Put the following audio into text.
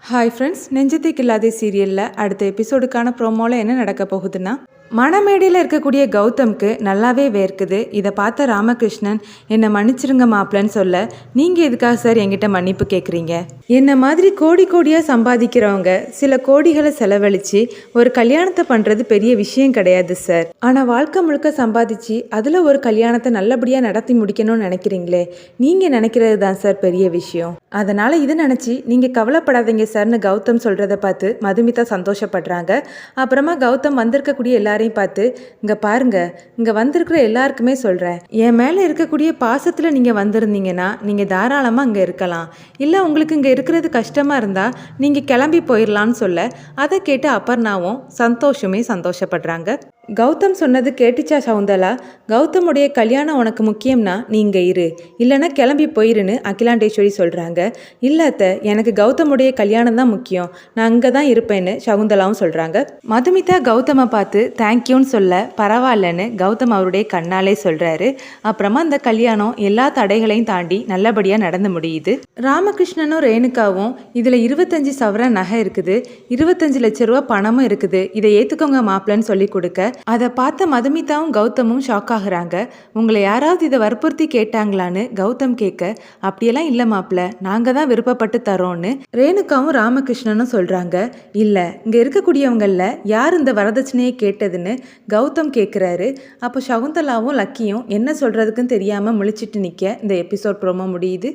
Hi friends, நெஞ்சத்துக்கு இல்லாத சீரியலில் அடுத்த எபிசோடுக்கான ப்ரோமோவில் என்ன நடக்க போகுதுன்னா, மணமேடையில் இருக்கக்கூடிய கௌதம்க்கு நல்லாவே வேர்க்குது. இதை பார்த்த ராமகிருஷ்ணன், என்னை மன்னிச்சிருங்க மாப்பிள்ளன்னு சொல்ல, நீங்கள் எதுக்காக சார் என்கிட்ட மன்னிப்பு கேட்குறீங்க? என்னை மாதிரி கோடி கோடியாக சம்பாதிக்கிறவங்க சில கோடிகளை செலவழித்து ஒரு கல்யாணத்தை பண்ணுறது பெரிய விஷயம் கிடையாது சார். ஆனால் வாழ்க்கை முழுக்க சம்பாதிச்சு அதில் ஒரு கல்யாணத்தை நல்லபடியாக நடத்தி முடிக்கணும்னு நினைக்கிறீங்களே, நீங்கள் நினைக்கிறது தான் சார் பெரிய விஷயம். அதனால் இதை நினச்சி நீங்கள் கவலைப்படாதீங்க சார்னு கௌதம் சொல்கிறத பார்த்து மதுமிதா சந்தோஷப்படுறாங்க. அப்புறமா கௌதம் வந்திருக்கக்கூடிய எல்லாரையும் பார்த்து, இங்கே பாருங்க, இங்கே வந்திருக்கிற எல்லாருக்குமே சொல்கிறேன், என் மேலே இருக்கக்கூடிய பாசத்தில் நீங்கள் வந்திருந்தீங்கன்னா நீங்கள் தாராளமாக இங்கே இருக்கலாம். இல்லை உங்களுக்கு இங்கே இருக்கிறது கஷ்டமாக இருந்தால் நீங்கள் கிளம்பி போயிடலான்னு சொல்ல, அதை கேட்டு அபர்ணாவும் சந்தோஷப்படுறாங்க. கௌதம் சொன்னது கேட்டுச்சா சவுந்தலா? கௌதமுடைய கல்யாணம் உனக்கு முக்கியம்னா நீ இங்கே இரு, இல்லைன்னா கிளம்பி போயிருன்னு அகிலாண்டேஸ்வரி சொல்கிறாங்க. இல்லாத எனக்கு கௌதமுடைய கல்யாணம் தான் முக்கியம், நான் அங்கே தான் இருப்பேன்னு சகுந்தலாவும் சொல்கிறாங்க. மதுமிதா கௌதமை பார்த்து தேங்க்யூன்னு சொல்ல, பரவாயில்லன்னு கௌதம் அவருடைய கண்ணாலே சொல்கிறாரு. அப்புறமா அந்த கல்யாணம் எல்லா தடைகளையும் தாண்டி நல்லபடியாக நடந்து முடியுது. ராமகிருஷ்ணனும் ரேணுகாவும் இதில் 25 சவரன் நகை இருக்குது, 25 லட்ச ரூபா பணமும் இருக்குது, இதை ஏற்றுக்கோங்க மாப்பிள்ளன்னு சொல்லி கொடுக்க, அதை பார்த்த மதுமிதாவும் கௌதமும் ஷாக் ஆகுறாங்க. உங்களை யாராவது இதை வற்புறுத்தி கேட்டாங்களான்னு கௌதம் கேட்க, அப்படியெல்லாம் இல்லை மாப்பிள்ள, நாங்கள் தான் விருப்பப்பட்டு தரோன்னு ரேணுகாவும் ராமகிருஷ்ணனும் சொல்கிறாங்க. இல்லை, இங்கே இருக்கக்கூடியவங்களில் யார் இந்த வரதட்சணையை கேட்டதுன்னு கௌதம் கேட்குறாரு. அப்போ சகுந்தலாவும் லக்கியும் என்ன சொல்கிறதுக்குன்னு தெரியாமல் முழிச்சிட்டு நிற்க இந்த எபிசோட் ப்ரோமோ முடியுது.